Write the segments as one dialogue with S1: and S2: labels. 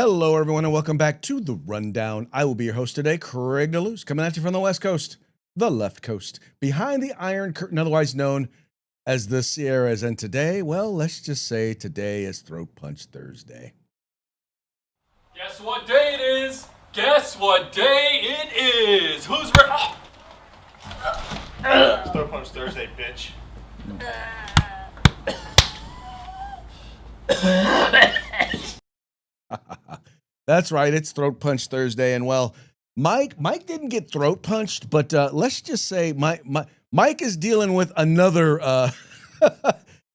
S1: Hello, everyone, and welcome back to The Rundown. I will be your host today, Craig DeLuz, coming at you from the West Coast, the left coast, behind the Iron Curtain, otherwise known as the Sierras. And today, well, let's just say today is Throat Punch Thursday.
S2: Guess what day it is? Guess what day it is? Who's ready?
S3: It's Throat Punch Thursday, bitch.
S1: That's right, it's Throat Punch Thursday, and well, Mike didn't get throat punched, but let's just say Mike is dealing with another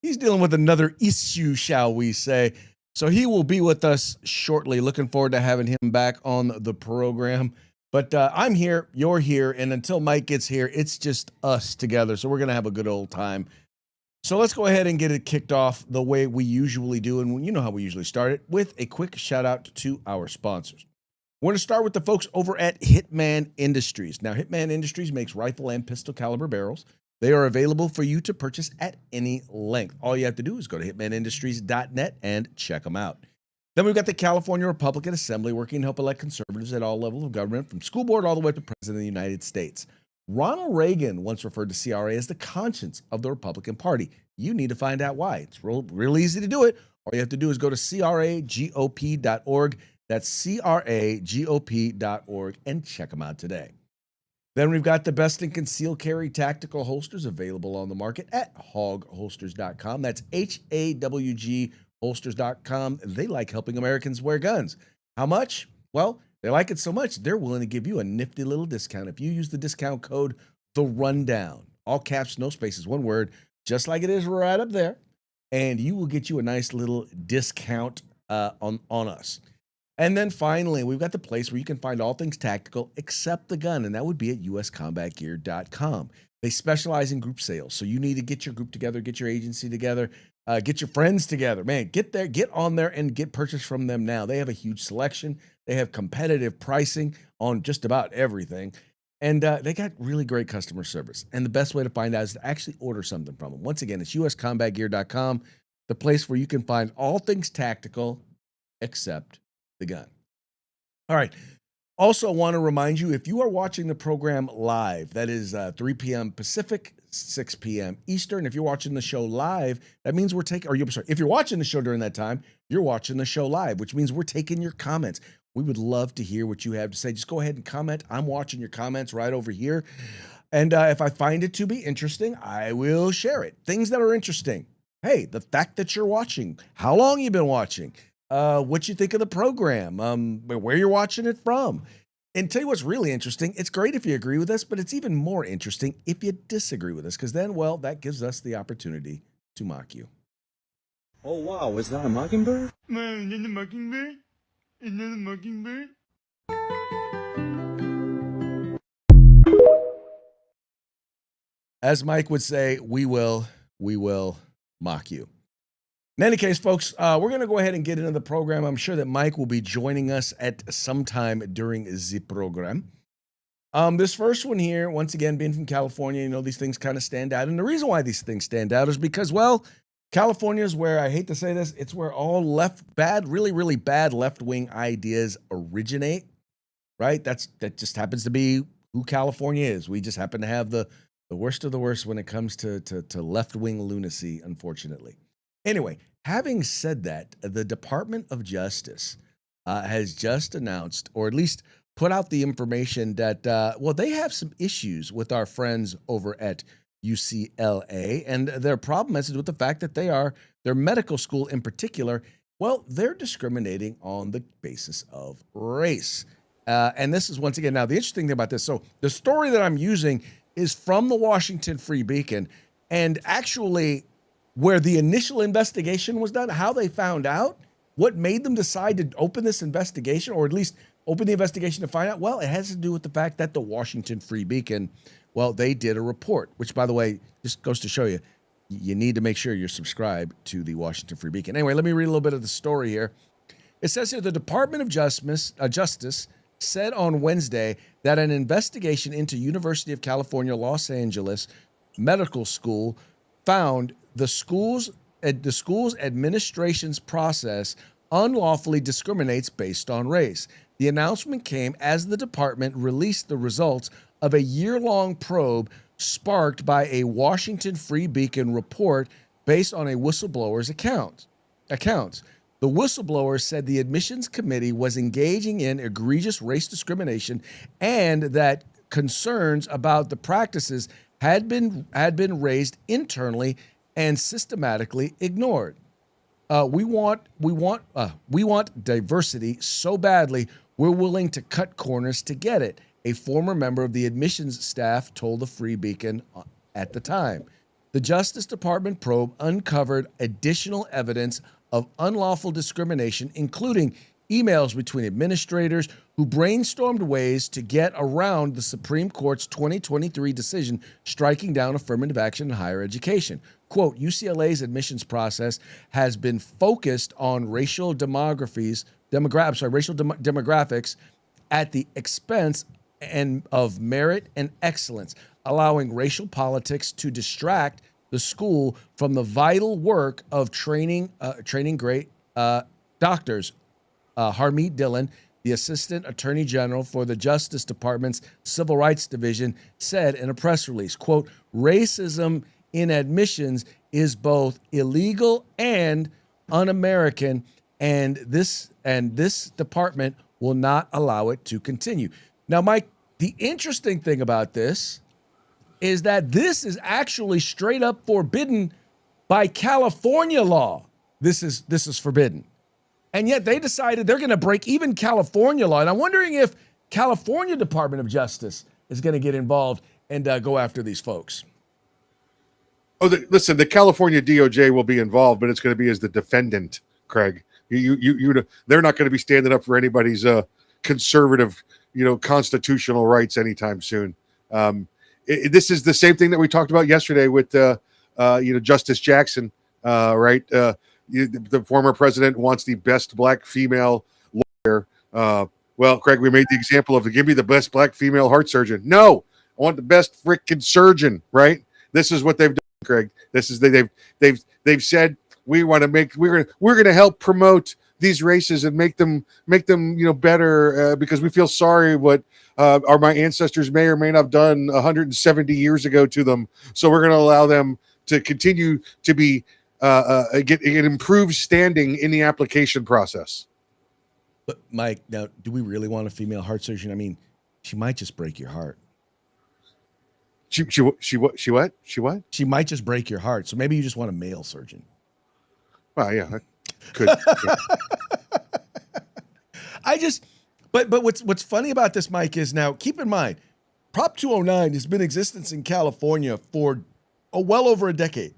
S1: he's dealing with another issue, shall we say. So he will be with us shortly. Looking forward to having him back on the program. But I'm here, you're here, and until Mike gets here, it's just us together. So we're going to have a good old time. So let's go ahead and get it kicked off the way we usually do. And you know how we usually start it, with a quick shout out to our sponsors. We're going to start with the folks over at Hitman Industries. Now, Hitman Industries makes rifle and pistol caliber barrels. They are available for you to purchase at any length. All you have to do is go to hitmanindustries.net and check them out. Then we've got the California Republican Assembly, working to help elect conservatives at all levels of government, from school board all the way to President of the United States. Ronald Reagan once referred to CRA as the conscience of the Republican Party. You need to find out why. It's real easy to do it. All you have to do is go to cragop.org. That's cragop.org, and check them out today. Then we've got the best in concealed carry tactical holsters available on the market at hogholsters.com. That's HAWG holsters.com. They like helping Americans wear guns. How much? Well, they like it so much, they're willing to give you a nifty little discount if you use the discount code The Rundown. All caps, no spaces, one word, just like it is right up there. And you will get you a nice little discount on us. And then finally, we've got the place where you can find all things tactical except the gun, and that would be at uscombatgear.com. They specialize in group sales, so you need to get your group together, get your agency together, get your friends together. Man, get there, get on there, and get purchase from them now. They have a huge selection. They have competitive pricing on just about everything, and they got really great customer service. And the best way to find out is to actually order something from them. Once again, it's uscombatgear.com, the place where you can find all things tactical except the gun. All right. Also want to remind you, if you are watching the program live, that is 3 p.m. Pacific, 6 p.m. Eastern. If you're watching the show live, that means we're taking, if you're watching the show during that time, you're watching the show live, which means we're taking your comments. We would love to hear what you have to say. Just go ahead and comment. I'm watching your comments right over here. And if I find it to be interesting, I will share it. Things that are interesting. Hey, the fact that you're watching, how long you've been watching, what you think of the program, where you're watching it from. And tell you what's really interesting, it's great if you agree with us, but it's even more interesting if you disagree with us, because then, well, that gives us the opportunity to mock you.
S4: Oh, wow, is that a mockingbird?
S3: Man, is that a mockingbird? Is that a mockingbird?
S1: As Mike would say, we will mock you. In any case, folks, we're going to go ahead and get into the program. I'm sure that Mike will be joining us at some time during the program. This first one here, once again, being from California, you know, these things kind of stand out. And the reason why these things stand out is because, well, California is where, I hate to say this, it's where all really, really bad left-wing ideas originate, right? That just happens to be who California is. We just happen to have the worst of the worst when it comes to left-wing lunacy, unfortunately. Anyway, having said that, the Department of Justice has just announced, or at least put out the information that, well, they have some issues with our friends over at UCLA, and their problem is with the fact that their medical school in particular, well, they're discriminating on the basis of race. And this is, once again, now the interesting thing about this, so the story that I'm using is from the Washington Free Beacon, and actually where the initial investigation was done, how they found out, what made them decide to open this investigation, or at least open the investigation to find out, well, it has to do with the fact that the Washington Free Beacon, well, they did a report, which, by the way, just goes to show you, you need to make sure you're subscribed to the Washington Free Beacon. Anyway, let me read a little bit of the story here. It says here, the Department of Justice said on Wednesday that an investigation into University of California, Los Angeles Medical School found the school's administration's process unlawfully discriminates based on race. The announcement came as the department released the results of a year-long probe sparked by a Washington Free Beacon report based on a whistleblower's accounts. The whistleblower said the admissions committee was engaging in egregious race discrimination and that concerns about the practices had been raised internally and systematically ignored. We want diversity so badly we're willing to cut corners to get it, a former member of the admissions staff told the Free Beacon at the time. The Justice Department probe uncovered additional evidence of unlawful discrimination, including emails between administrators who brainstormed ways to get around the Supreme Court's 2023 decision striking down affirmative action in higher education. Quote, UCLA's admissions process has been focused on racial demographics at the expense of merit and excellence, allowing racial politics to distract the school from the vital work of training great doctors. Harmeet Dillon, the Assistant Attorney General for the Justice Department's Civil Rights Division, said in a press release, quote, racism in admissions is both illegal and un-American, and this department will not allow it to continue. Now, Mike, the interesting thing about this is that this is actually straight up forbidden by California law. This is forbidden. And yet they decided they're going to break even California law. And I'm wondering if California Department of Justice is going to get involved and go after these folks.
S5: Oh, listen, the California DOJ will be involved, but it's going to be as the defendant, Craig. They're not going to be standing up for anybody's conservative, constitutional rights anytime soon. This is the same thing that we talked about yesterday with, Justice Jackson, right? The former president wants the best black female lawyer. Well, Craig, we made the example of give me the best black female heart surgeon. No, I want the best freaking surgeon, right? This is what they've done, Craig. This is they've said we're going to help promote these races and make them better because we feel sorry what my ancestors may or may not have done 170 years ago to them. So we're going to allow them to continue to be get improved standing in the application process.
S1: But Mike, now, do we really want a female heart surgeon? I mean, she might just break your heart.
S5: She what?
S1: She might just break your heart. So maybe you just want a male surgeon.
S5: Well, yeah, could.
S1: But what's funny about this, Mike, is now keep in mind, Prop 209 has been in existence in California for well over a decade.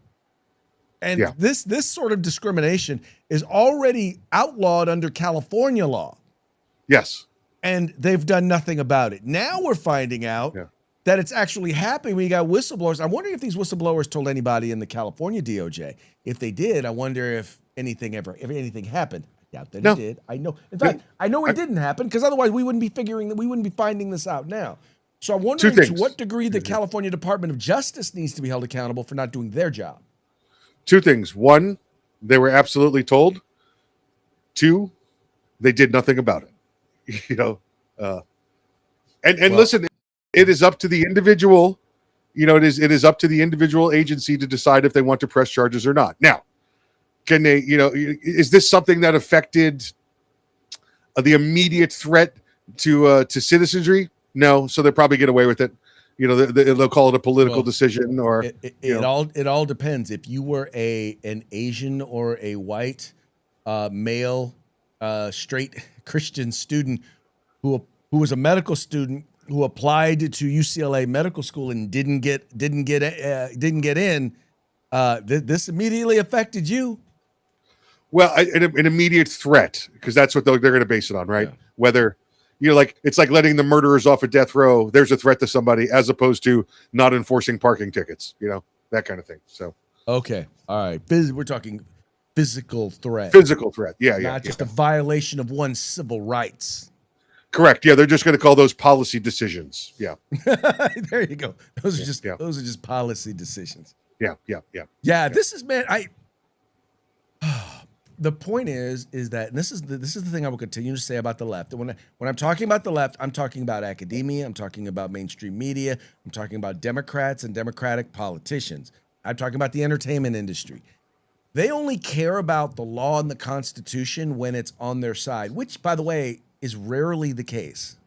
S1: And this sort of discrimination is already outlawed under California law.
S5: Yes.
S1: And they've done nothing about it. Now we're finding out that it's actually happening when you got whistleblowers. I'm wondering if these whistleblowers told anybody in the California DOJ. If they did, I wonder if anything happened. I doubt that it did. I know. In fact, I know it didn't happen because otherwise we wouldn't be finding this out now. So I'm wondering to what degree the California Department of Justice needs to be held accountable for not doing their job.
S5: Two things. One, they were absolutely told. Two, they did nothing about it. Listen, it is up to the individual. It is up to the individual agency to decide if they want to press charges or not. Now, can they? Is this something that affected the immediate threat to citizenry? No, so they probably get away with it. They'll call it a political decision, or
S1: it all depends. If you were an Asian or a white male straight Christian student who was a medical student who applied to UCLA medical school and didn't get in, this immediately affected you.
S5: Well, an immediate threat, because that's what they're going to base it on, right? Yeah. Whether it's like letting the murderers off of death row. There's a threat to somebody, as opposed to not enforcing parking tickets. That kind of thing. So
S1: okay, all right. We're talking physical threat.
S5: Physical threat,
S1: not just a violation of one's civil rights.
S5: Correct. Yeah, they're just going to call those policy decisions. Yeah.
S1: There you go. Those are just policy decisions.
S5: Yeah.
S1: This is, man. the point is that, and this is the thing I will continue to say about the left. When I'm talking about the left, I'm talking about academia, I'm talking about mainstream media, I'm talking about Democrats and Democratic politicians. I'm talking about the entertainment industry. They only care about the law and the Constitution when it's on their side, which, by the way, is rarely the case.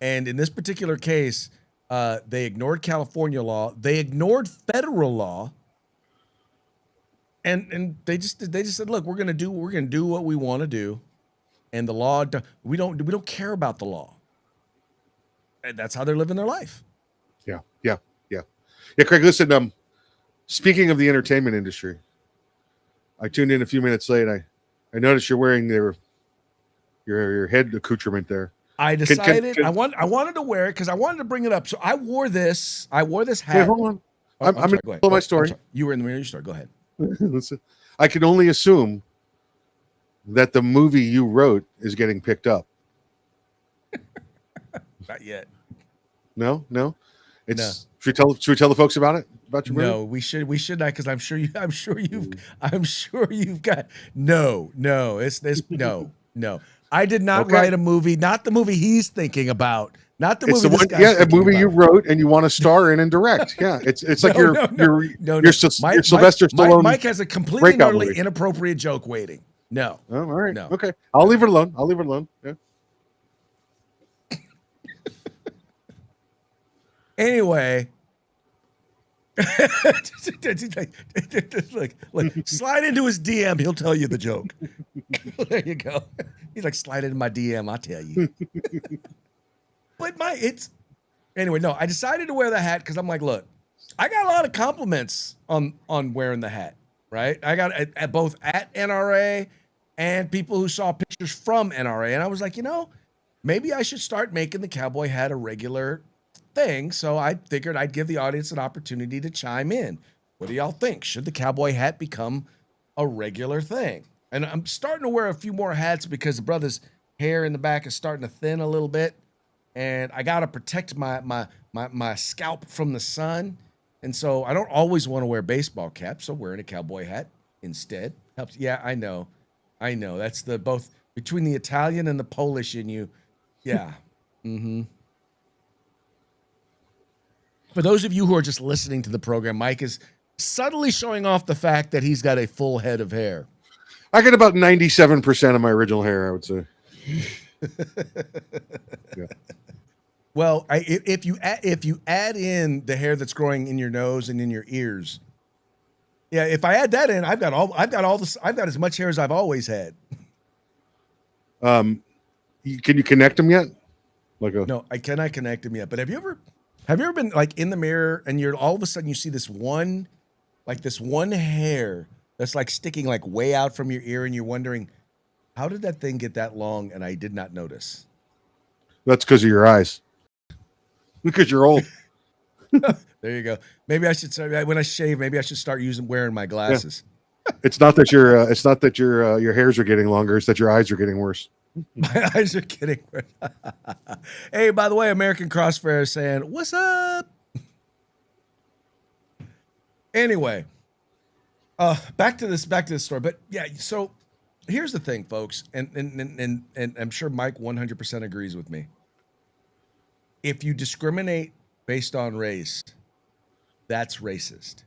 S1: And in this particular case, they ignored California law, they ignored federal law, and they just said, look, we're gonna do what we want to do, and the law, we don't care about the law, and that's how they're living their life.
S5: Yeah. Craig, listen. Speaking of the entertainment industry, I tuned in a few minutes late. I noticed you're wearing your head accoutrement there.
S1: I decided I wanted to wear it because I wanted to bring it up. So I wore this hat.
S5: Wait, hold on. I'm in the middle of my story.
S1: You were in the middle of your story. Go ahead.
S5: Listen, I can only assume that the movie you wrote is getting picked up.
S1: Not yet.
S5: No.
S1: No.
S5: Should we tell the folks about it? About your movie?
S1: No, we should not, because I'm sure you've got no. It's this no. I did not write a movie, not the movie he's thinking about. Not the movie.
S5: A movie you wrote and you want to star in and direct. Yeah, it's like your Sylvester Stallone.
S1: Mike has a completely and utterly inappropriate joke waiting. No.
S5: Oh, all right.
S1: No.
S5: Okay. I'll leave it alone. Yeah.
S1: Anyway, look, slide into his DM. He'll tell you the joke. There you go. He's like, slide into my DM. I'll tell you. But anyway. No, I decided to wear the hat because I'm like, look, I got a lot of compliments on wearing the hat. Right? I got at both at NRA and people who saw pictures from NRA, and I was like, maybe I should start making the cowboy hat a regular thing. So I figured I'd give the audience an opportunity to chime in. What do y'all think? Should the cowboy hat become a regular thing? And I'm starting to wear a few more hats because the brother's hair in the back is starting to thin a little bit, and I got to protect my scalp from the sun. And so I don't always want to wear baseball caps, so wearing a cowboy hat instead helps. Yeah, I know. That's the both between the Italian and the Polish in you. Yeah. Mm-hmm. For those of you who are just listening to the program, Mike is subtly showing off the fact that he's got a full head of hair.
S5: I get about 97% of my original hair, I would say. Yeah.
S1: Well, if you add in the hair that's growing in your nose and in your ears, yeah. If I add that in, I've got as much hair as I've always had.
S5: Can you connect them yet?
S1: No, I cannot connect them yet. But have you ever been like in the mirror and you're all of a sudden you see this one hair that's like sticking like way out from your ear, and you're wondering, how did that thing get that long and I did not notice?
S5: That's because of your eyes. Because you're old.
S1: There you go. Maybe I should say, when I shave, maybe I should start wearing my glasses.
S5: Yeah. It's not that your hairs are getting longer. It's that your eyes are getting worse.
S1: My eyes are getting worse. Hey, by the way, American Crossfair is saying, "What's up?" Anyway, back to this story. But yeah, so here's the thing, folks, and I'm sure Mike 100% agrees with me. If you discriminate based on race, that's racist.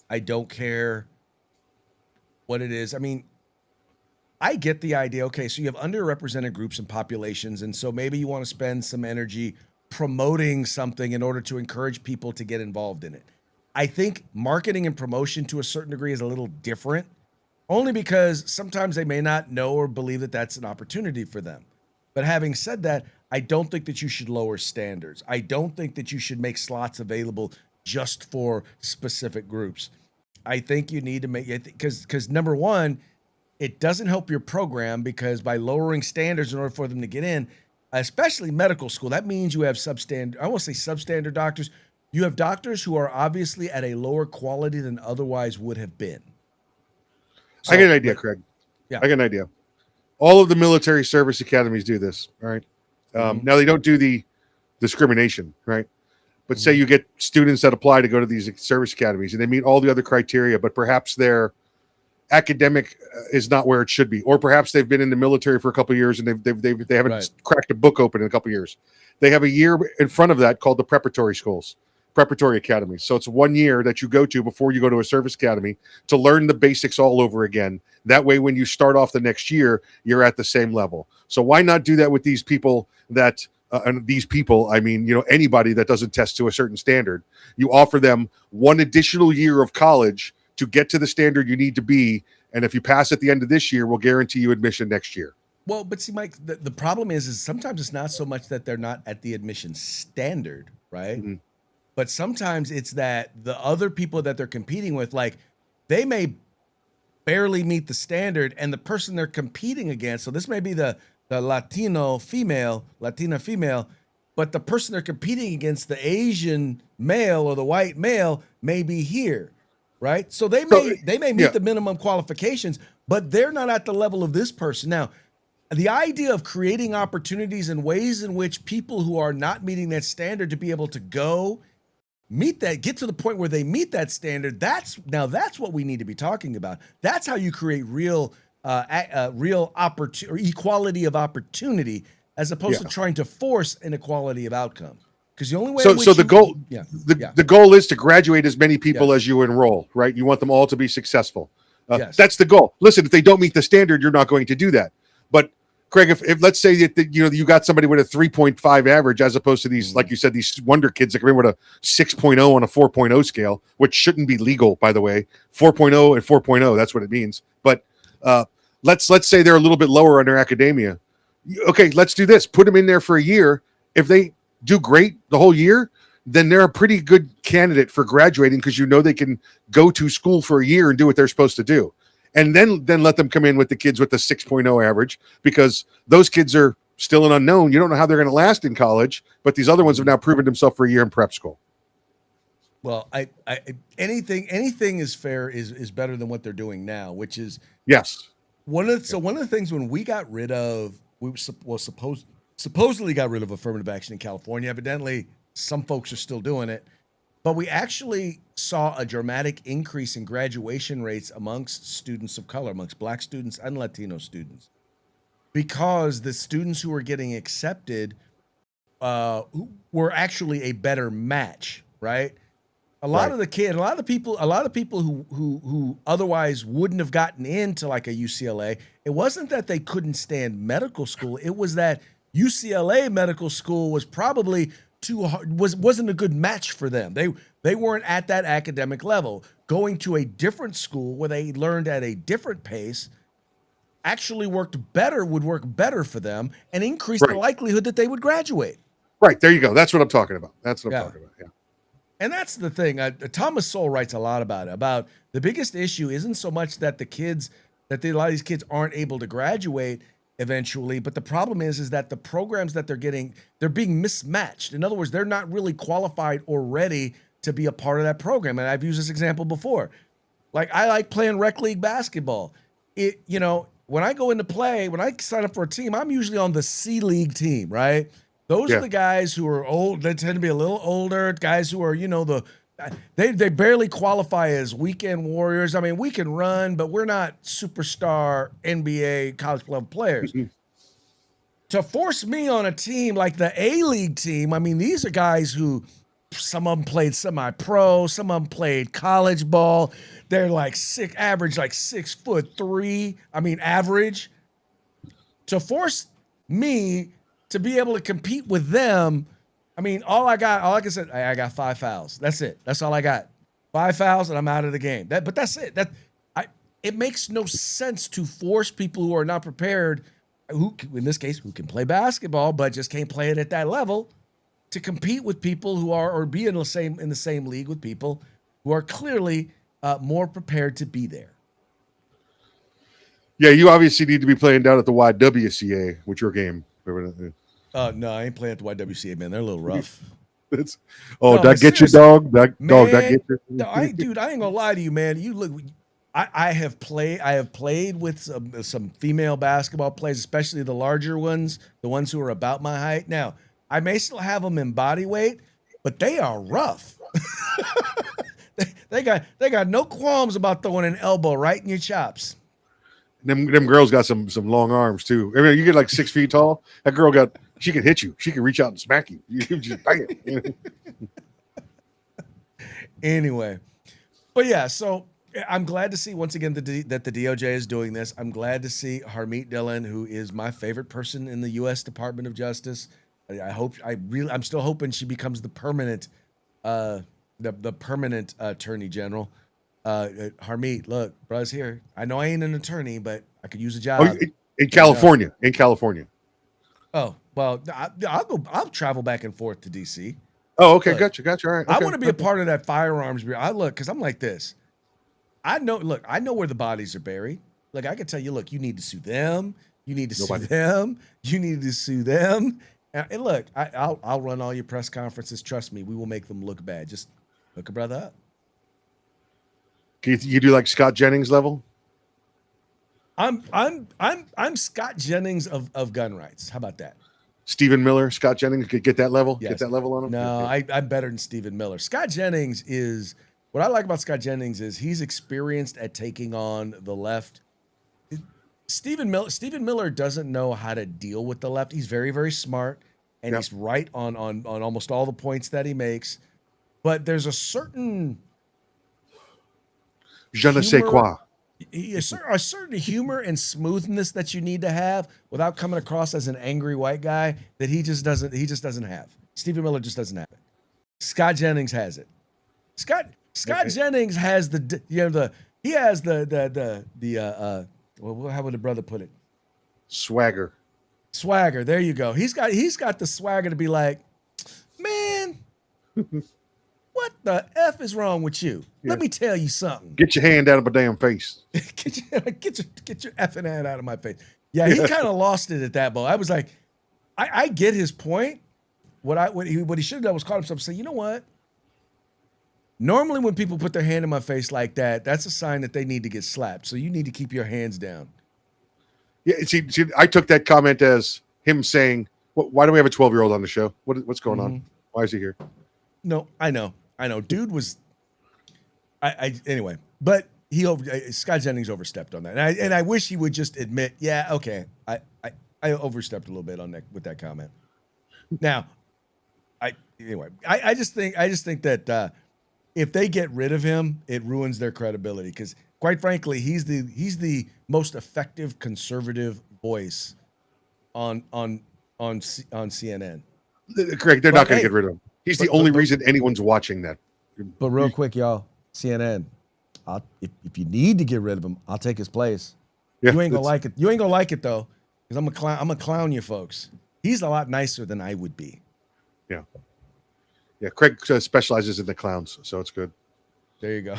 S1: I don't care what it is. I mean, I get the idea. Okay, so you have underrepresented groups and populations, and so maybe you want to spend some energy promoting something in order to encourage people to get involved in it. I think marketing and promotion to a certain degree is a little different, only because sometimes they may not know or believe that that's an opportunity for them. But having said that, I don't think that you should lower standards. I don't think that you should make slots available just for specific groups. I think you need to make it because number one, it doesn't help your program, because by lowering standards in order for them to get in, especially medical school, that means you have substandard doctors. You have doctors who are obviously at a lower quality than otherwise would have been. So,
S5: I get an idea, Craig.
S1: Yeah.
S5: I get an idea. All of the military service academies do this, all right? Now, they don't do the discrimination, right? But say you get students that apply to go to these service academies and they meet all the other criteria, but perhaps they're academic is not where it should be, or perhaps they've been in the military for a couple of years and they haven't
S1: Right.
S5: cracked a book open in a couple of years. They have a year in front of that called the preparatory schools, preparatory academies. So it's 1 year that you go to before you go to a service academy to learn the basics all over again. That way, when you start off the next year, you're at the same level. So why not do that with these people that, and these people, I mean, anybody that doesn't test to a certain standard, you offer them 1 additional year of college to get to the standard you need to be. And if you pass at the end of this year, we'll guarantee you admission next year.
S1: Well, but see, Mike, the problem is sometimes it's not so much that they're not at the admission standard, right?
S5: Mm-hmm.
S1: But sometimes it's that the other people that they're competing with, like, they may barely meet the standard, and the person they're competing against, so this may be the Latina female, but the person they're competing against, the Asian male or the white male, may be here, right? So they may meet the minimum qualifications, but they're not at the level of this person. Now, the idea of creating opportunities and ways in which people who are not meeting that standard to be able to go meet that, get to the point where they meet that standard, that's what we need to be talking about. That's how you create real opportunity or equality of opportunity, as opposed to trying to force an equality of outcome. Because the only way
S5: the goal is to graduate as many people as you enroll, right? You want them all to be successful. That's the goal. Listen, if they don't meet the standard, you're not going to do that. But Craig, if let's say that you got somebody with a 3.5 average, as opposed to these, like you said, these wonder kids that come in with a 6.0 on a 4.0 scale, which shouldn't be legal, by the way. 4.0 and 4.0, that's what it means. But let's say they're a little bit lower on their academia. Okay, let's do this. Put them in there for a year. If they do great the whole year, then they're a pretty good candidate for graduating, because they can go to school for a year and do what they're supposed to do. And then let them come in with the kids with the 6.0 average, because those kids are still an unknown. You don't know how they're going to last in college, but these other ones have now proven themselves for a year in prep school.
S1: Well, anything is fair is better than what they're doing now, which is one of the things when we got rid of, supposedly got rid of affirmative action in California. Evidently, some folks are still doing it. But we actually saw a dramatic increase in graduation rates amongst students of color, amongst Black students and Latino students, because the students who were getting accepted were actually a better match, right? A lot of the people who otherwise wouldn't have gotten into like a UCLA, it wasn't that they couldn't stand medical school. It was that UCLA medical school was probably too hard, wasn't a good match for them. They weren't at that academic level. Going to a different school where they learned at a different pace actually would work better for them and increase the likelihood that they would graduate. Right.
S5: There you go. That's what I'm talking about. Yeah.
S1: And that's the thing. Thomas Sowell writes a lot about it. About the biggest issue isn't so much that a lot of these kids aren't able to graduate eventually, but the problem is that the programs that they're getting, they're being mismatched. In other words, they're not really qualified or ready to be a part of that program. And I've used this example before. Like, I like playing rec league basketball. When I go into play, when I sign up for a team, I'm usually on the C League team, right? Those are the guys who are old. They tend to be a little older, guys who are, they barely qualify as weekend warriors. I mean, we can run, but we're not superstar NBA college level players. To force me on a team like the A-League team, I mean, these are guys who, some of them played semi-pro, some of them played college ball. They're like average 6'3". I mean, average. To force me to be able to compete with them, I mean, like I said, I got 5 fouls. That's it. That's all I got. 5 fouls and I'm out of the game. But that's it. It makes no sense to force people who are not prepared, in this case, who can play basketball but just can't play it at that level, to compete with people who are, or be in the same league with people who are clearly more prepared to be there.
S5: Yeah, you obviously need to be playing down at the YWCA with your game.
S1: No, I ain't playing at the YWCA, man. They're a little rough.
S5: That get you, dog? That get you?
S1: I ain't gonna lie to you, man. You look, I have played with some female basketball players, especially the larger ones, the ones who are about my height. Now, I may still have them in body weight, but they are rough. They got no qualms about throwing an elbow right in your chops.
S5: Them girls got some long arms too. I mean, you get like 6 feet tall. That girl she can hit you. She can reach out and smack you. You just bang it.
S1: Anyway, but yeah, so I'm glad to see once again that the DOJ is doing this. I'm glad to see Harmeet Dillon, who is my favorite person in the U.S. Department of Justice. I'm still hoping she becomes the permanent attorney general. Harmeet, look, bruh's here. I know I ain't an attorney, but I could use a job.
S5: Oh, in California. In California.
S1: Oh, well, I'll travel back and forth to DC.
S5: Oh, okay.
S1: Look,
S5: Gotcha. All right.
S1: I
S5: Okay.
S1: want to be a part of that firearms bureau. Because I'm like this. I know where the bodies are buried. Like, I can tell you, look, you need to sue them. You need to sue them. You need to sue them. And look, I'll run all your press conferences. Trust me, we will make them look bad. Just hook a brother up.
S5: Can you do like Scott Jennings level?
S1: I'm Scott Jennings of gun rights. How about that?
S5: Stephen Miller, Scott Jennings, could get that level?
S1: Yes.
S5: Get that level on him?
S1: No,
S5: Okay.
S1: I'm better than Stephen Miller. Scott Jennings is what I like about Scott Jennings is he's experienced at taking on the left. Stephen Miller doesn't know how to deal with the left. He's very, very smart, and he's right on almost all the points that he makes. But there's a certain
S5: Je ne sais quoi.
S1: a certain humor and smoothness that you need to have without coming across as an angry white guy that he just doesn't have. Stephen Miller just doesn't have it. Scott Jennings has it. Scott Jennings has how would the brother put it?
S5: Swagger.
S1: There you go. He's got the swagger to be like, man, what the F is wrong with you? Let me tell you something.
S5: Get your hand out of my damn face.
S1: get your effing hand out of my face. Yeah, he kind of lost it at that ball. I was like, I get his point. What he should have done was call himself and say, you know what? Normally when people put their hand in my face like that, that's a sign that they need to get slapped. So you need to keep your hands down.
S5: Yeah, see, I took that comment as him saying, why do we have a 12-year-old on the show? What's going on? Why is he here?
S1: No, I know. Dude was anyway, but Scott Jennings overstepped on that. And I wish he would just admit, yeah, okay, I overstepped a little bit on that with that comment. Now, I just think that if they get rid of him, it ruins their credibility because, quite frankly, he's the most effective conservative voice on CNN.
S5: Correct. They're not going to get rid of him. He's the only reason anyone's watching that.
S1: But real quick, y'all, CNN. If you need to get rid of him, I'll take his place.
S5: Yeah,
S1: you ain't gonna like it. You ain't gonna like it though, because I'm gonna clown you folks. He's a lot nicer than I would be.
S5: Yeah. Yeah, Craig specializes in the clowns, so it's good.
S1: There you go.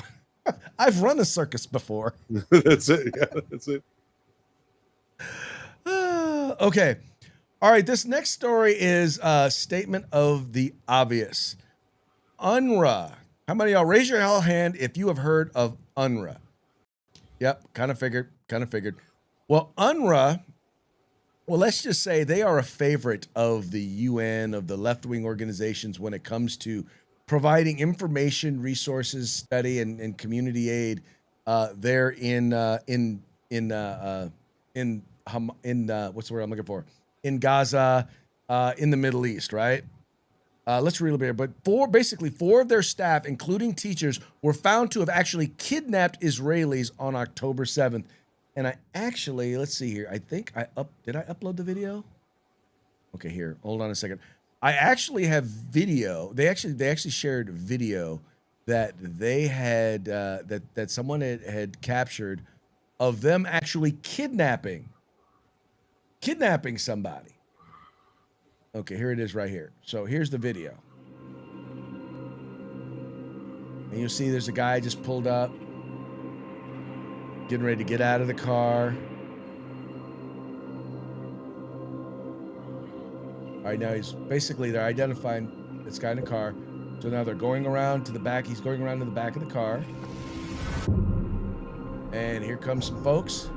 S1: I've run a circus before.
S5: That's it. Yeah, that's it.
S1: Okay. All right. This next story is a statement of the obvious. UNRWA. How many of y'all raise your hand if you have heard of UNRWA? Yep. Kind of figured. Well, UNRWA, let's just say they are a favorite of the UN, of the left-wing organizations when it comes to providing information, resources, study, and community aid there in what's the word I'm looking for? In Gaza, in the Middle East, right? Let's read a bit. But four of their staff, including teachers, were found to have actually kidnapped Israelis on October 7th. And I actually, let's see here. I think did I upload the video? Okay, here. Hold on a second. I actually have video. They actually shared video that they had that someone had captured of them actually kidnapping somebody. Okay, here it is right here. So here's the video. And you'll see there's a guy just pulled up, getting ready to get out of the car. All right, now they're identifying this guy in the car. So now they're going around to the back. He's going around to the back of the car. And here comes some folks.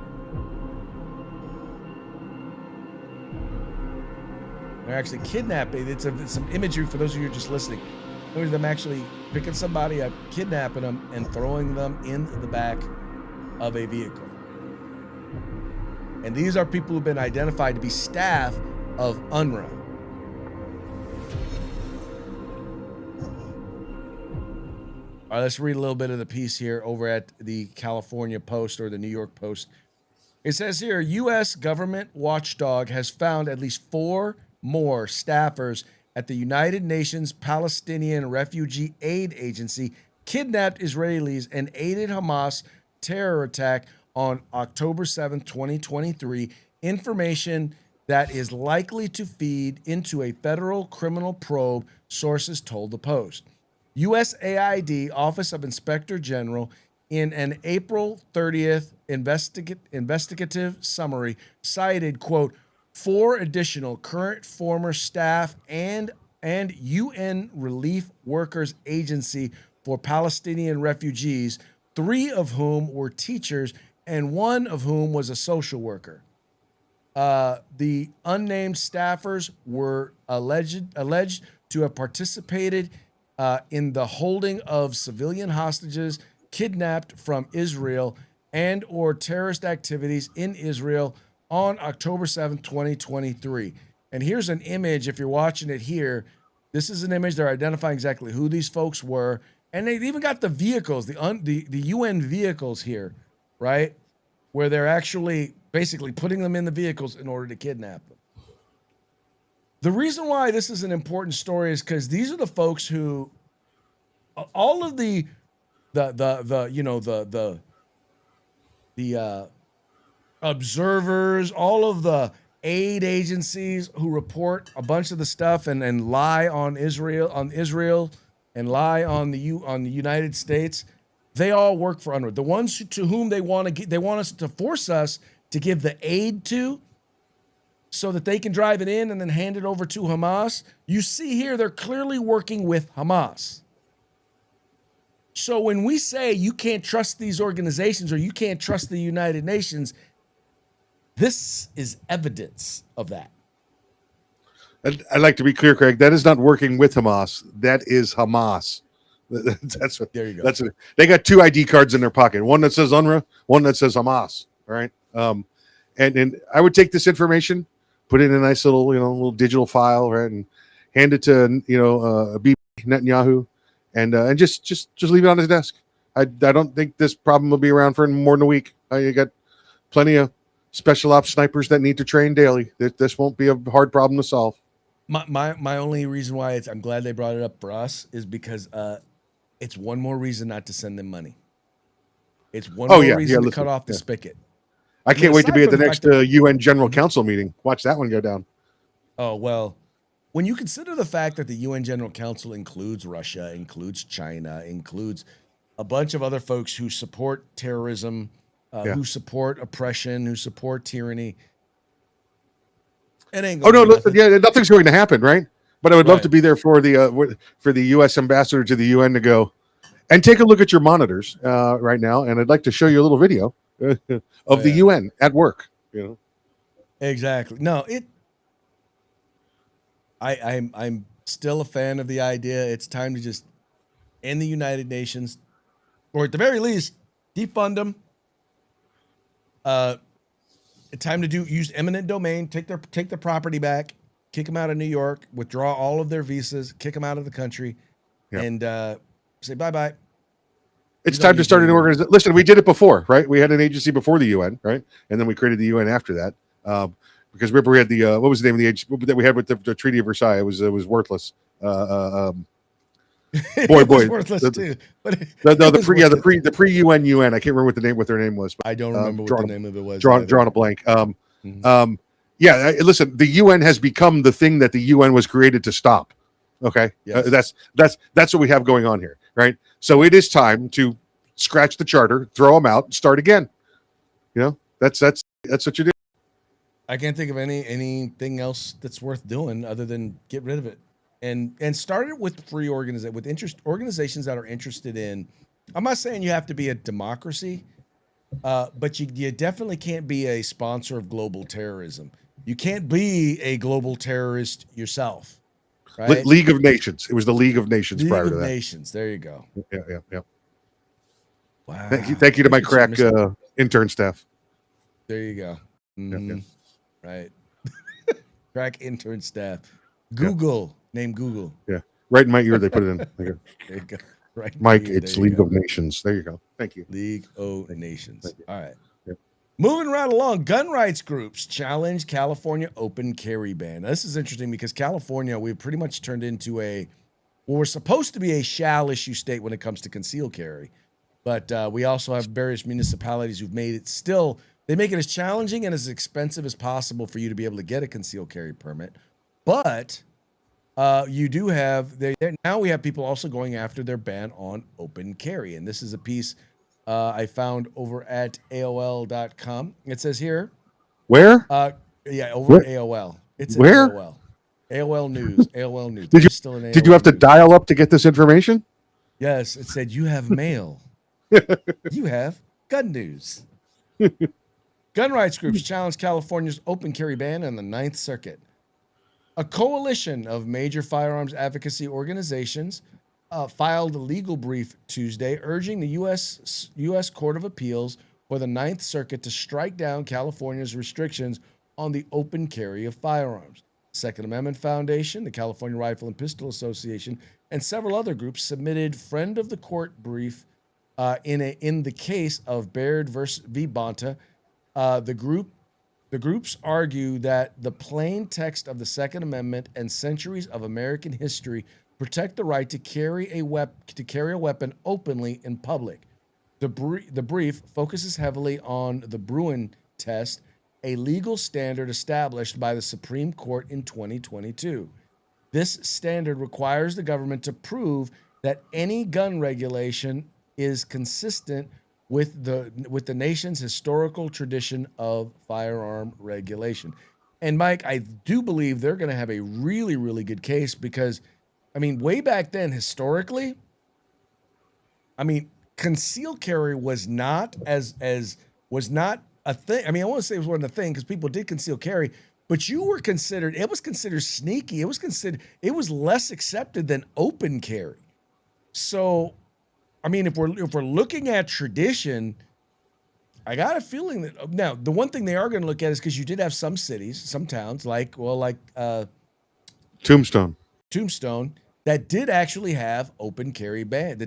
S1: They're actually kidnapping. It's some imagery for those of you who are just listening. Or them actually picking somebody up, kidnapping them, and throwing them in the back of a vehicle. And these are people who've been identified to be staff of UNRWA. All right, let's read a little bit of the piece here over at the California Post or the New York Post. It says here, U.S. government watchdog has found at least 4 more staffers at the United Nations Palestinian Refugee Aid Agency kidnapped Israelis and aided Hamas terror attack on October 7, 2023. Information that is likely to feed into a federal criminal probe, sources told the Post. USAID Office of Inspector General in an April 30th investigative summary cited, quote, 4 additional current former staff and UN Relief Workers Agency for Palestinian refugees, 3 of whom were teachers and 1 of whom was a social worker. The unnamed staffers were alleged to have participated in the holding of civilian hostages kidnapped from Israel and or terrorist activities in Israel on October 7, 2023. And here's an image, if you're watching it here. This is an image. They're identifying exactly who these folks were. And they've even got the vehicles, the UN vehicles here, right? Where they're actually basically putting them in the vehicles in order to kidnap them. The reason why this is an important story is because these are the folks who, all of the observers, all of the aid agencies who report a bunch of the stuff and lie on Israel and lie on the United States, they all work for UNRWA. The ones to whom they want us to force us to give the aid to, so that they can drive it in and then hand it over to Hamas. You see here, they're clearly working with Hamas. So when we say you can't trust these organizations or you can't trust the United Nations, this is evidence of that.
S5: I'd like to be clear, Craig. That is not working with Hamas. That is Hamas. That's what.
S1: There you go.
S5: They got 2 ID cards in their pocket. One that says UNRWA, one that says Hamas. All right. And I would take this information, put it in a nice little digital file, right, and hand it to Bibi Netanyahu, and just leave it on his desk. I don't think this problem will be around for more than a week. You got plenty of special ops snipers that need to train daily. This won't be a hard problem to solve.
S1: My only reason why I'm glad they brought it up for us is because it's one more reason not to send them money. It's one more reason to cut off the spigot.
S5: I can't wait to be at the next UN General Council meeting. Watch that one go down.
S1: Oh, well, when you consider the fact that the UN General Council includes Russia, includes China, includes a bunch of other folks who support terrorism, who support oppression, who support tyranny, it ain't going to
S5: listen, nothing's going to happen, right? But I would love to be there for the U.S. ambassador to the UN to go and take a look at your monitors right now, and I'd like to show you a little video of the UN at work.
S1: Exactly. No, I'm still a fan of the idea. It's time to just end the United Nations, or at the very least, defund them. Time to use eminent domain, take their property back, kick them out of New York, withdraw all of their visas, kick them out of the country, and say bye-bye.
S5: It's time to start an organization. Listen, we did it before, right? We had an agency before the UN, right? And then we created the UN after that. Because remember, we had the what was the name of the agency that we had with the Treaty of Versailles? It was worthless.
S1: It was worthless too. But
S5: the pre-UN UN. I can't remember what their name was. But,
S1: I don't remember what the name of it was.
S5: Drawing a blank. Listen, the UN has become the thing that the UN was created to stop. Okay, yes. That's what we have going on here, right? So it is time to scratch the charter, throw them out, and start again. That's what you do.
S1: I can't think of anything else that's worth doing other than get rid of it, and start it with free organizations that are interested in. I'm not saying you have to be a democracy, but you definitely can't be a sponsor of global terrorism. You can't be a global terrorist yourself. right?
S5: League of Nations. It was the League of Nations
S1: League
S5: prior
S1: of
S5: to that.
S1: Nations. There you go.
S5: Yeah.
S1: Wow.
S5: Thank you to my
S1: Look at you,
S5: crack intern staff.
S1: There you go. Mhm. Right. Crack intern staff. Google. Name Google.
S5: Yeah. Right in my ear, they put it in.
S1: There you go. Right. in
S5: Mike,
S1: your ear.
S5: it's
S1: There you
S5: League
S1: go.
S5: of Nations. There you go. Thank you.
S1: League of
S5: Thank you.
S1: Nations.
S5: Thank you.
S1: All right.
S5: Yep.
S1: Moving right along, gun rights groups challenge California open carry ban. Now, this is interesting because California, we've pretty much turned into we're supposed to be a shall issue state when it comes to concealed carry. But we also have various municipalities who've made it they make it as challenging and as expensive as possible for you to be able to get a concealed carry permit. But you do have, now we have people also going after their ban on open carry. And this is a piece I found over at AOL.com. It says here.
S5: Where?
S1: Over at AOL. It's at
S5: Where?
S1: AOL. AOL News. AOL News.
S5: Did you have to dial up to get this information?
S1: Yes, it said you have mail. You have gun news. Gun rights groups challenge California's open carry ban on the Ninth Circuit. A coalition of major firearms advocacy organizations filed a legal brief Tuesday urging the U.S. Court of Appeals for the Ninth Circuit to strike down California's restrictions on the open carry of firearms. Second Amendment Foundation, the California Rifle and Pistol Association, and several other groups submitted friend of the court brief in the case of Baird v. Bonta. The groups argue that the plain text of the Second Amendment and centuries of American history protect the right to carry a weapon openly in public. The brief focuses heavily on the Bruin test, a legal standard established by the Supreme Court in 2022. This standard requires the government to prove that any gun regulation is consistent with the nation's historical tradition of firearm regulation. And Mike, I do believe they're going to have a really, really good case because, I mean, way back then, historically, I mean, concealed carry was not was not a thing. I mean, I want to say it wasn't a thing because people did conceal carry, but it was considered sneaky. It was less accepted than open carry. So, I mean, if we're looking at tradition, I got a feeling that now the one thing they are going to look at is because you did have some cities, some towns like
S5: Tombstone,
S1: that did actually have open carry bans.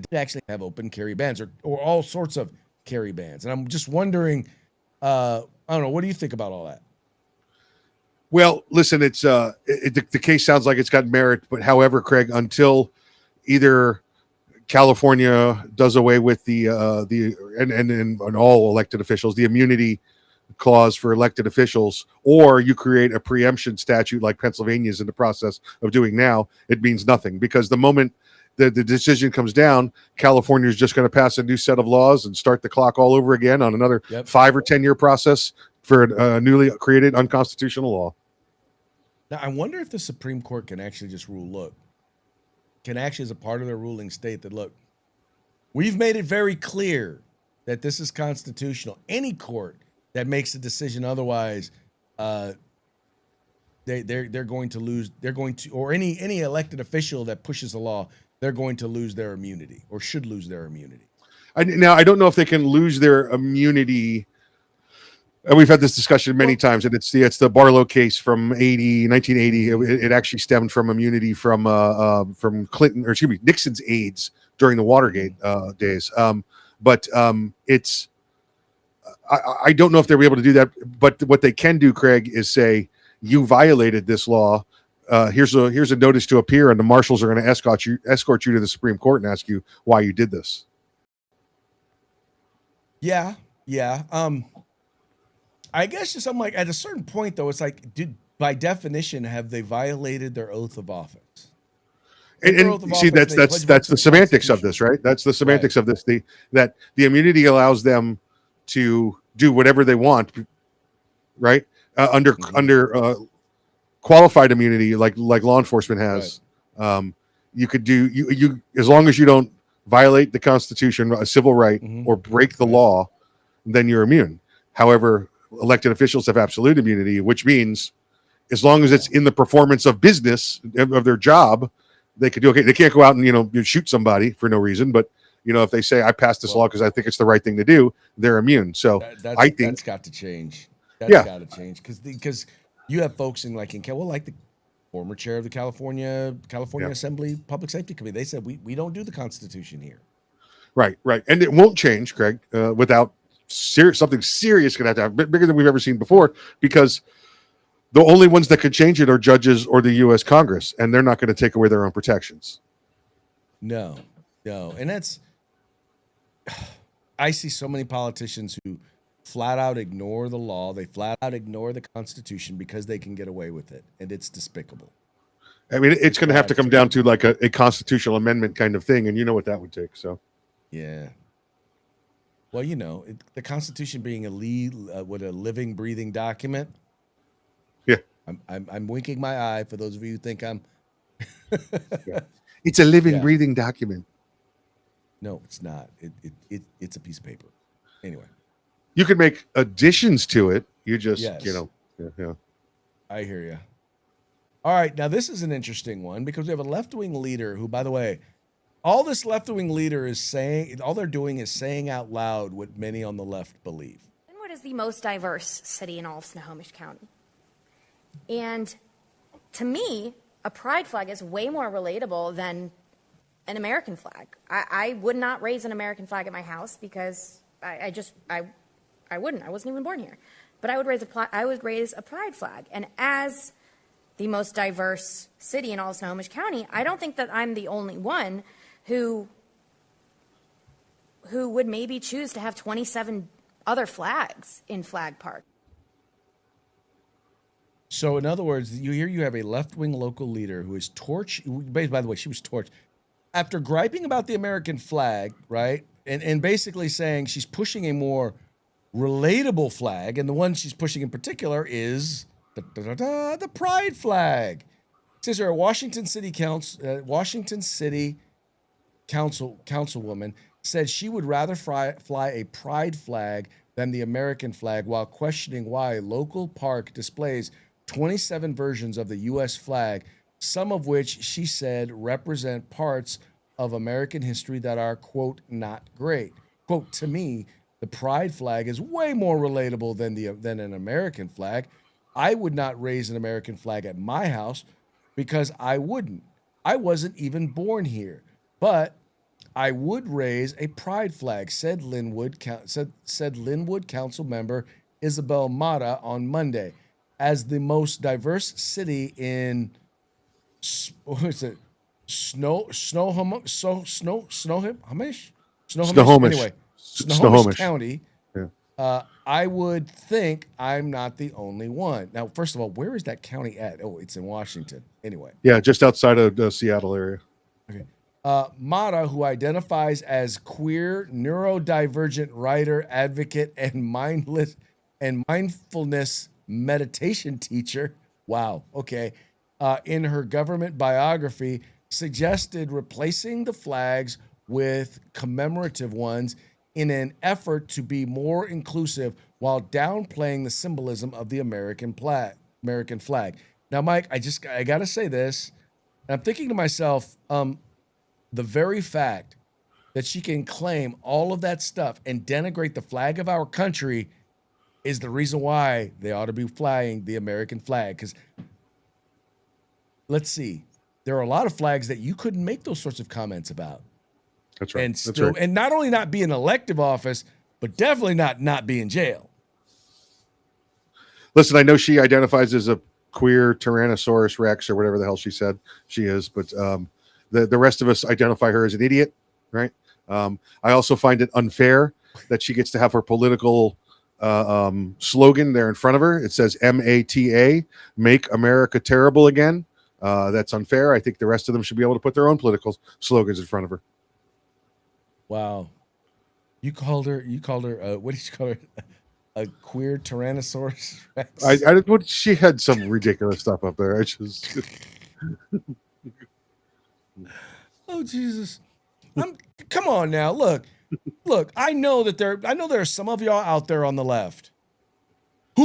S1: Or all sorts of carry bans. And I'm just wondering, I don't know, what do you think about all that?
S5: Well, listen, it's the case sounds like it's got merit, but however, Craig, until either California does away with and all elected officials, the immunity clause for elected officials, or you create a preemption statute like Pennsylvania is in the process of doing now, it means nothing, because the moment the decision comes down, California is just going to pass a new set of laws and start the clock all over again on another 5 or 10 year process for a newly created unconstitutional law.
S1: Now, I wonder if the Supreme Court can actually just rule, as a part of their ruling state that, look, we've made it very clear that this is constitutional. Any court that makes a decision otherwise, they're going to lose. They're going to, or any elected official that pushes a law, they're going to lose their immunity or should lose their immunity.
S5: Now, I don't know if they can lose their immunity. And we've had this discussion many times, and it's the Barlow case from 1980. It actually stemmed from immunity from Clinton, or excuse me, Nixon's aides during the Watergate days. But I don't know if they'll be able to do that. But what they can do, Craig, is say, you violated this law. Here's a notice to appear, and the marshals are going to escort you to the Supreme Court and ask you why you did this.
S1: Yeah. I guess just I'm like, at a certain point though, it's like, by definition, have they violated their oath of office?
S5: And see, that's the semantics of this, right? That's the semantics of this. That the immunity allows them to do whatever they want, right? Under qualified immunity, like law enforcement has. Right. You could do you as long as you don't violate the Constitution, a civil right, or break the law, then you're immune. However, elected officials have absolute immunity, which means as long as it's in the performance of business of their job, they could do okay. They can't go out and you shoot somebody for no reason, but if they say I passed this law because I think it's the right thing to do, they're immune. So I think
S1: that's got to change. That's
S5: Yeah.
S1: got to change because you have folks in like the former chair of the California
S5: Yeah.
S1: Assembly Public Safety Committee. They said we don't do the Constitution here.
S5: Right, and it won't change, Craig, without something serious going to have bigger than we've ever seen before, because the only ones that could change it are judges or the U.S. Congress, and they're not going to take away their own protections.
S1: No, and that's I see so many politicians who flat out ignore the law. They flat out ignore the Constitution because they can get away with it, and it's despicable.
S5: I mean, it's going to have to come down to like a constitutional amendment kind of thing, and you know what that would take. So,
S1: yeah. Well, the Constitution being a living, breathing document.
S5: Yeah,
S1: I'm winking my eye for those of you who think I'm.
S5: Yeah. It's a living,
S1: Yeah.
S5: breathing document.
S1: No, it's not. It's a piece of paper. Anyway,
S5: You could make additions to it. You just,
S1: Yes.
S5: yeah.
S1: I hear you. All right, now this is an interesting one because we have a left-wing leader who, by the way, all this left-wing leader is saying, all they're doing is saying out loud what many on the left believe.
S6: Linwood is the most diverse city in all of Snohomish County. And to me, a pride flag is way more relatable than an American flag. I would not raise an American flag at my house because I wouldn't. I wasn't even born here. But I would raise a pride flag. And as the most diverse city in all of Snohomish County, I don't think that I'm the only one who would maybe choose to have 27 other flags in Flag Park.
S1: So, in other words, you have a left-wing local leader who is by the way, she was torched after griping about the American flag, right? And basically saying she's pushing a more relatable flag, and the one she's pushing in particular is the pride flag. It says here, Washington City councilwoman said she would rather fly a pride flag than the American flag, while questioning why local park displays 27 versions of the U.S. flag, some of which she said represent parts of American history that are, quote, not great. Quote, to me, the pride flag is way more relatable than an American flag. I would not raise an American flag at my house because I wouldn't. I wasn't even born here. But I would raise a pride flag, said Linwood Council member Isabel Mata on Monday. As the most diverse city in Snohomish. Anyway, Snohomish County.
S5: Yeah.
S1: I would think I'm not the only one. Now, first of all, where is that county at? Oh, it's in Washington. Anyway.
S5: Yeah, just outside of the Seattle area.
S1: Okay. Mata, who identifies as queer, neurodivergent writer, advocate, and mindfulness meditation teacher. Wow. Okay. In her government biography, suggested replacing the flags with commemorative ones in an effort to be more inclusive while downplaying the symbolism of the American flag. Now, Mike, I got to say this. And I'm thinking to myself, the very fact that she can claim all of that stuff and denigrate the flag of our country is the reason why they ought to be flying the American flag. Because let's see, there are a lot of flags that you couldn't make those sorts of comments about.
S5: That's right.
S1: And still, and not only not be in elective office, but definitely not be in jail.
S5: Listen, I know she identifies as a queer Tyrannosaurus Rex or whatever the hell she said she is, but the rest of us identify her as an idiot, right? I also find it unfair that she gets to have her political slogan there in front of her. It says MATA, Make America Terrible Again. That's unfair. I think the rest of them should be able to put their own political slogans in front of her.
S1: Wow. You called her, what did you call her? A queer Tyrannosaurus Rex?
S5: She had some ridiculous stuff up there.
S1: Oh, Jesus. Come on now. Look, I know there are some of y'all out there on the left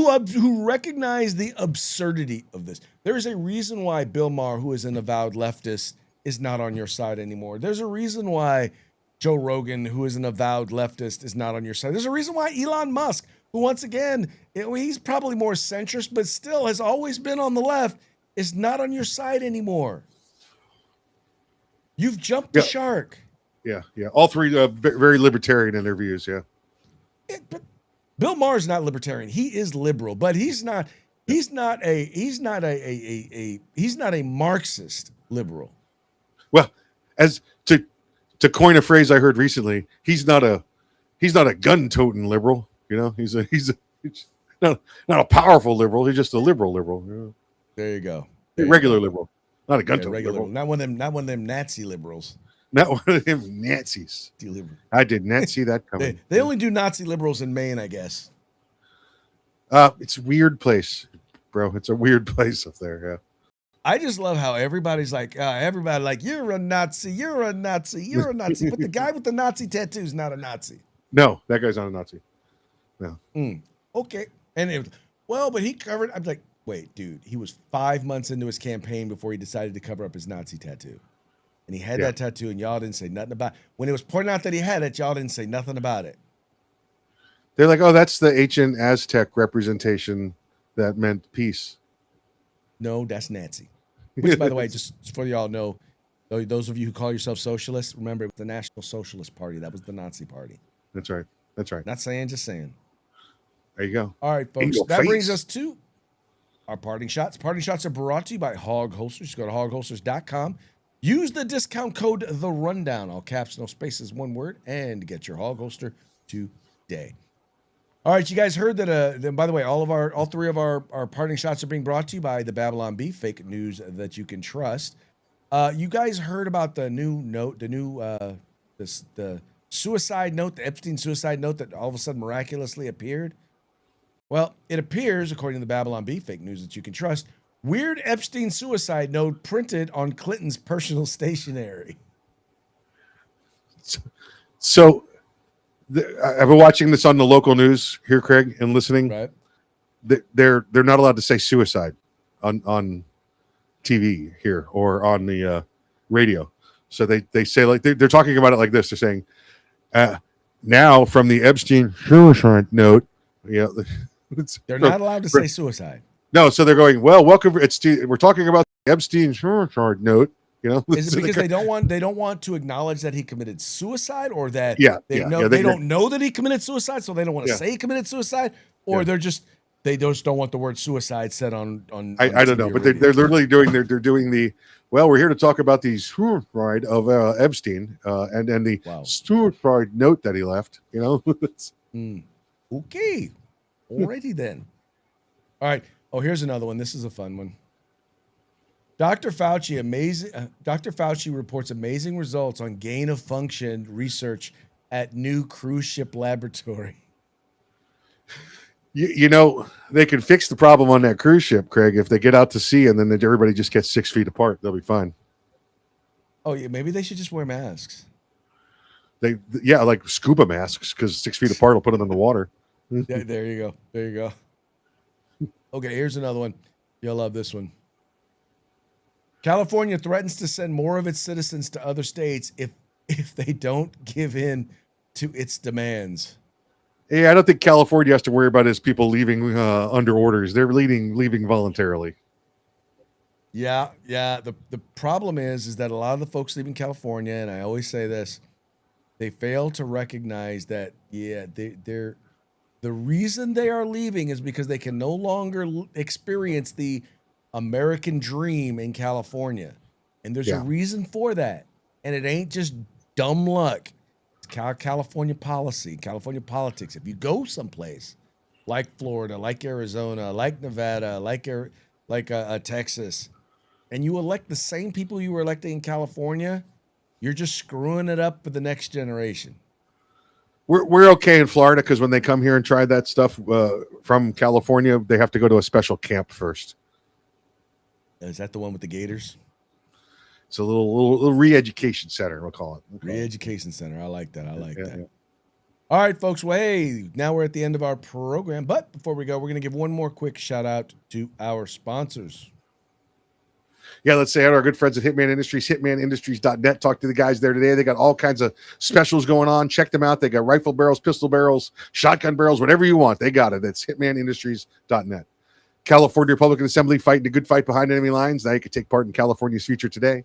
S1: who recognize the absurdity of this. There is a reason why Bill Maher, who is an avowed leftist, is not on your side anymore. There's a reason why Joe Rogan, who is an avowed leftist, is not on your side. There's a reason why Elon Musk, who once again, he's probably more centrist, but still has always been on the left, is not on your side anymore. You've jumped the shark.
S5: Yeah. All three very libertarian in their views. Yeah.
S1: But Bill Maher's not libertarian. He is liberal, but he's not a Marxist liberal.
S5: Well, as to coin a phrase I heard recently, he's not a gun toting liberal. You know, he's not a powerful liberal. He's just a liberal. You know?
S1: There you go.
S5: Regular liberal, not a gun toting liberal.
S1: Not one of them Nazi liberals.
S5: Not one of them Nazis. I did not see that coming.
S1: They only do Nazi liberals in Maine, I guess.
S5: It's a weird place, bro. It's a weird place up there. Yeah.
S1: I just love how everybody's like, you're a Nazi, you're a Nazi, you're a Nazi. But the guy with the Nazi tattoo is not a Nazi.
S5: No, that guy's not a Nazi. No.
S1: Okay. And but he covered. I'm like, wait, dude. He was 5 months into his campaign before he decided to cover up his Nazi tattoo. And he had that tattoo, and y'all didn't say nothing about it. When it was pointed out that he had it, y'all didn't say nothing about it.
S5: They're like, oh, that's the ancient Aztec representation that meant peace.
S1: No, that's Nazi. Which, by the way, just for y'all know, those of you who call yourself socialists, remember it was the National Socialist Party. That was the Nazi party.
S5: That's right.
S1: Not saying, just saying.
S5: There you go.
S1: All right, folks. That brings us to our parting shots. Parting shots are brought to you by Hog Holsters. Go to hogholsters.com. Use the discount code The Rundown, all caps, no spaces, one word, and get your Hog Holster today. All right, you guys heard that. Then, by the way, all three of our parting shots are being brought to you by the Babylon Bee, fake news that you can trust. You guys heard about the new note, the suicide note, the Epstein suicide note that all of a sudden miraculously appeared. Well, it appears, according to the Babylon Bee, fake news that you can trust, weird Epstein suicide note printed on Clinton's personal stationery.
S5: So I've been watching this on the local news here, Craig, and listening.
S1: Right.
S5: They're not allowed to say suicide on TV here or on the radio. So they say, like, they're talking about it like this. They're saying, now from the Epstein suicide note,
S1: they're not allowed to say suicide.
S5: No, so they're going, well, welcome. We're talking about the Epstein suicide note.
S1: Is it because they don't want to acknowledge that he committed suicide, or that they don't know that he committed suicide, so they don't want to say he committed suicide, or they just don't want the word suicide said on
S5: I don't know, but they're literally doing they're doing the, well, we're here to talk about the suicide of Epstein and the suicide note that he left.
S1: Okay, alrighty then. All right. Oh, here's another one. This is a fun one. Dr. Fauci reports amazing results on gain of function research at new cruise ship laboratory.
S5: They can fix the problem on that cruise ship, Craig, if they get out to sea and then everybody just gets 6 feet apart. They'll be fine.
S1: Oh, yeah. Maybe they should just wear masks.
S5: Like scuba masks, because 6 feet apart will put them in the water.
S1: Yeah, there you go. Okay, here's another one. You'll love this one. California threatens to send more of its citizens to other states if they don't give in to its demands.
S5: Yeah, I don't think California has to worry about his people leaving under orders. They're leaving voluntarily.
S1: Yeah. The problem is that a lot of the folks leaving California, and I always say this, they fail to recognize that they're the reason they are leaving is because they can no longer experience the American dream in California. And there's a reason for that. And it ain't just dumb luck. It's California policy, California politics. If you go someplace like Florida, like Arizona, like Nevada, like Texas, and you elect the same people you were electing in California, you're just screwing it up for the next generation.
S5: We're okay in Florida because when they come here and try that stuff from California, they have to go to a special camp first.
S1: Is that the one with the gators?
S5: It's a little re-education center, we'll call it.
S1: Re-education center. I like that. All right, folks. Well, hey, now we're at the end of our program. But before we go, we're going to give one more quick shout out to our sponsors.
S5: Yeah, let's say hi to our good friends at Hitman Industries, hitmanindustries.net. Talk to the guys there today. They got all kinds of specials going on. Check them out. They got rifle barrels, pistol barrels, shotgun barrels, whatever you want. They got it. That's hitmanindustries.net. California Republican Assembly, fighting a good fight behind enemy lines. Now you can take part in California's future today.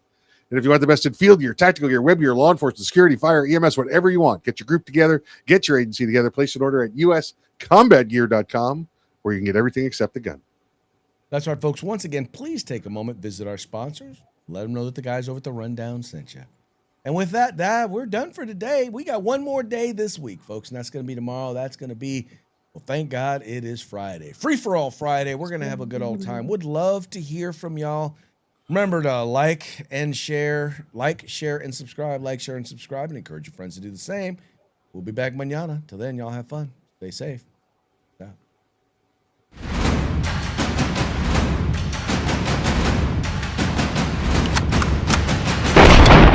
S5: And if you want the best in field gear, tactical gear, web gear, law enforcement, security, fire, EMS, whatever you want, get your group together, get your agency together, place an order at uscombatgear.com, where you can get everything except the gun.
S1: That's right, folks. Once again, please take a moment, visit our sponsors, let them know that the guys over at the Rundown sent you. And with that, we're done for today. We got one more day this week, folks, and that's going to be tomorrow. That's going to be, well, thank God it is Friday. Free for all Friday. We're going to have a good old time. Would love to hear from y'all. Remember to like, share, and subscribe. Like, share, and subscribe, and encourage your friends to do the same. We'll be back mañana. Till then, y'all have fun. Stay safe.